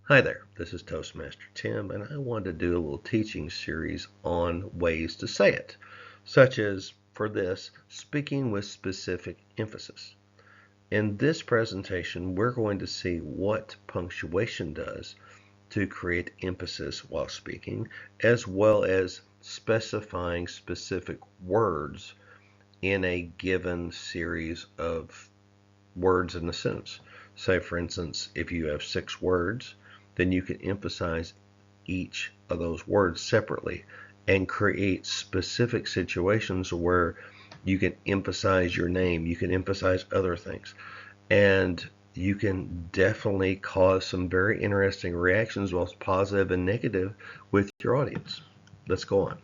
Hi there, this is Toastmaster Tim, and I wanted to do a little teaching series on ways to say it, such as, for this, speaking with specific emphasis. In this presentation, we're going to see what punctuation does to create emphasis while speaking, as well as specifying specific words in a given series of words in a sentence. Say, for instance, if you have 6 words, then you can emphasize each of those words separately and create specific situations where you can emphasize your name, you can emphasize other things, and you can definitely cause some very interesting reactions, both positive and negative, with your audience. Let's go on.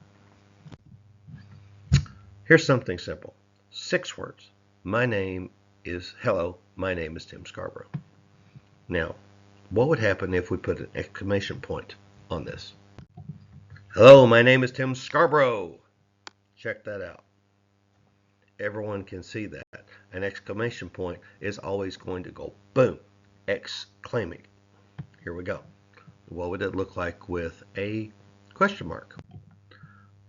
Here's something simple. 6 words. Hello, my name is Tim Scarborough. Now, what would happen if we put an exclamation point on this? Hello, my name is Tim Scarborough. Check that out. Everyone can see that. An exclamation point is always going to go boom, exclaiming. Here we go. What would it look like with a question mark?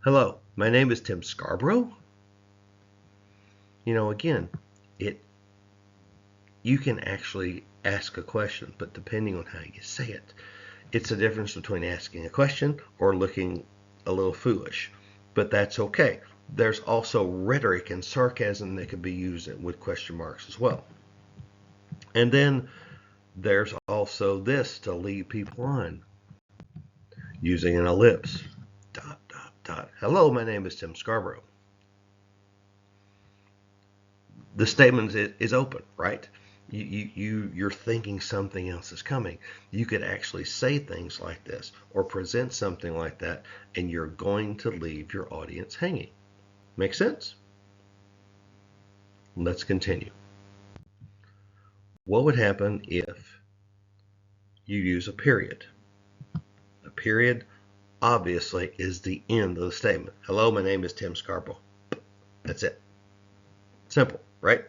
Hello, my name is Tim Scarborough. Again, you can actually ask a question, but depending on how you say it, it's the difference between asking a question or looking a little foolish. But that's okay. There's also rhetoric and sarcasm that can be used with question marks as well. And then there's also this to lead people on, using an ellipse. ... Hello, my name is Tim Scarborough. The statement is open, right? You're thinking something else is coming. You could actually say things like this or present something like that, and you're going to leave your audience hanging. Make sense? Let's continue. What would happen if you use a period? A period obviously is the end of the statement. Hello, my name is Tim Scarborough. That's it. Simple, right?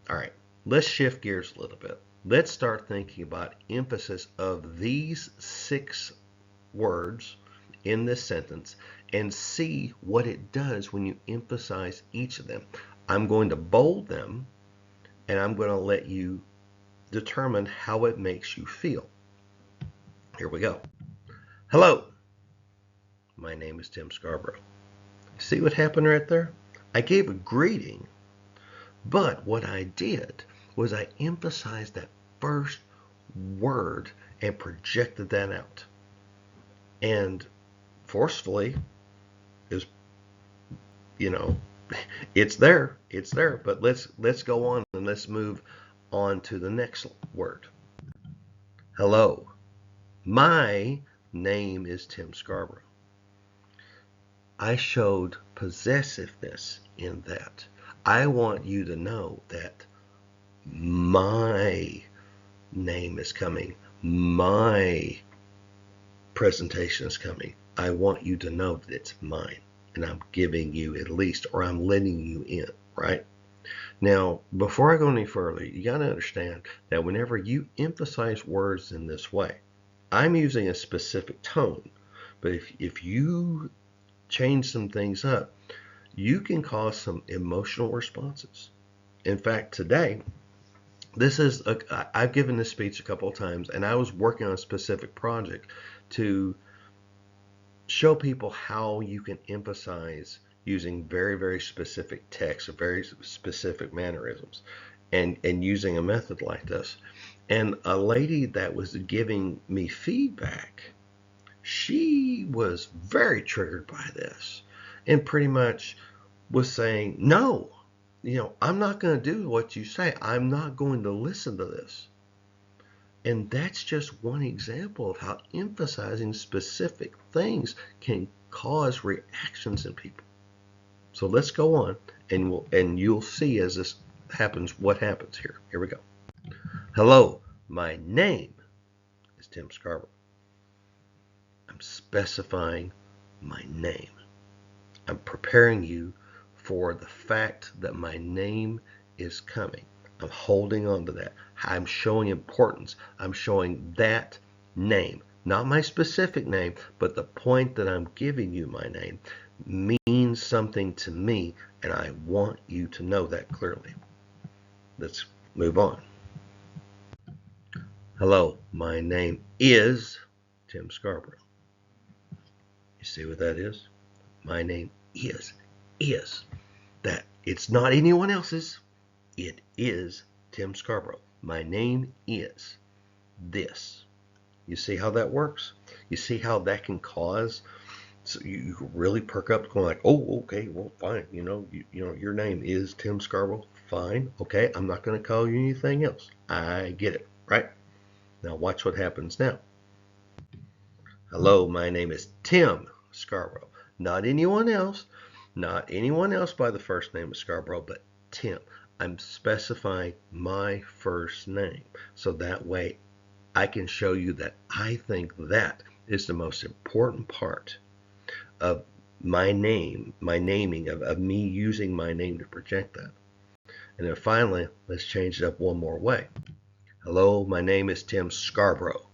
All right, let's shift gears a little bit. Let's start thinking about emphasis of these 6 words in this sentence and see what it does when you emphasize each of them. I'm going to bold them, and I'm going to let you determine how it makes you feel. Here we go. Hello, my name is Tim Scarborough. See what happened right there? I gave a greeting, but what I did was I emphasized that first word and projected that out. And forcefully is, it's there, but let's go on and let's move on to the next word. Hello, my name is Tim Scarborough. I showed possessiveness in that. I want you to know that my name is coming. My presentation is coming. I want you to know that it's mine, and I'm giving you at least, or I'm letting you in, right? Now, before I go any further, you got to understand that whenever you emphasize words in this way, I'm using a specific tone, but if you change some things up, you can cause some emotional responses. In fact, today, I've given this speech a couple of times, and I was working on a specific project to show people how you can emphasize using very, very specific text or very specific mannerisms, and using a method like this. And a lady that was giving me feedback, she was very triggered by this and pretty much was saying, no, I'm not going to do what you say. I'm not going to listen to this. And that's just one example of how emphasizing specific things can cause reactions in people. So let's go on, and you'll see as this happens what happens here. Here we go. Hello, my name is Tim Scarborough. I'm specifying my name. I'm preparing you for the fact that my name is coming. I'm holding on to that. I'm showing importance. I'm showing that name, not my specific name, but the point that I'm giving you my name means something to me, and I want you to know that clearly. Let's move on. Hello, my name is Tim Scarborough. You see what that is? My name is that. It's not anyone else's. It is Tim Scarborough. My name is this. You see how that works? You see how that can cause, so you really perk up going like, oh, okay, well, fine. You know, your name is Tim Scarborough. Fine. Okay, I'm not going to call you anything else. I get it, right? Now watch what happens now. Hello, my name is Tim Scarborough. Not anyone else. Not anyone else by the first name of Scarborough, but Tim. I'm specifying my first name. So that way I can show you that I think that is the most important part of my name, my naming, of me using my name to project that. And then finally, let's change it up one more way. Hello, my name is Tim Scarborough.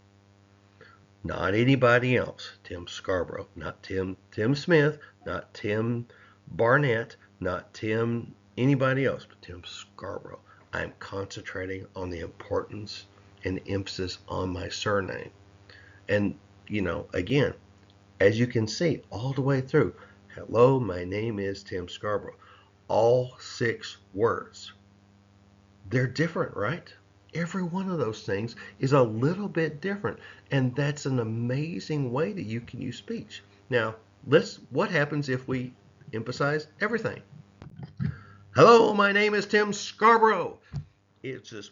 Not anybody else. Tim Scarborough. Not Tim Smith. Not Tim Barnett. Not Tim anybody else, but Tim Scarborough. I'm concentrating on the importance and emphasis on my surname. And, again, as you can see all the way through, hello, my name is Tim Scarborough. All 6 words. They're different, right? Every one of those things is a little bit different, and that's an amazing way that you can use speech. Now, what happens if we emphasize everything? Hello, my name is Tim Scarborough. It's just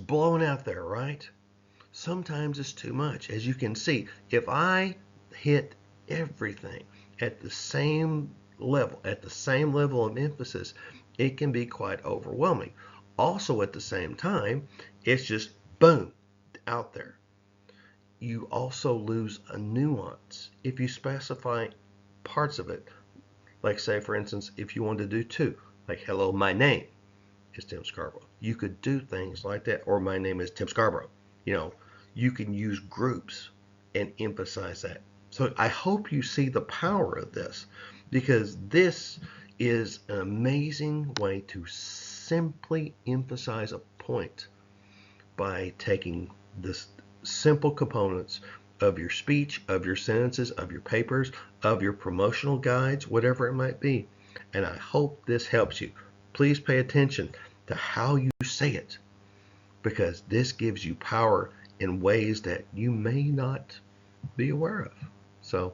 blowing out there, right? Sometimes it's too much. As you can see, if I hit everything at the same level of emphasis, it can be quite overwhelming. Also, at the same time, it's just boom, out there. You also lose a nuance if you specify parts of it. Like, say, for instance, if you wanted to do 2, like, hello, my name is Tim Scarborough. You could do things like that, or my name is Tim Scarborough. You can use groups and emphasize that. So I hope you see the power of this, because this is an amazing way to simply emphasize a point by taking this simple components of your speech, of your sentences, of your papers, of your promotional guides, whatever it might be. And I hope this helps you. Please pay attention to how you say it, because this gives you power in ways that you may not be aware of. So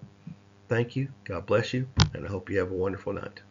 thank you. God bless you. And I hope you have a wonderful night.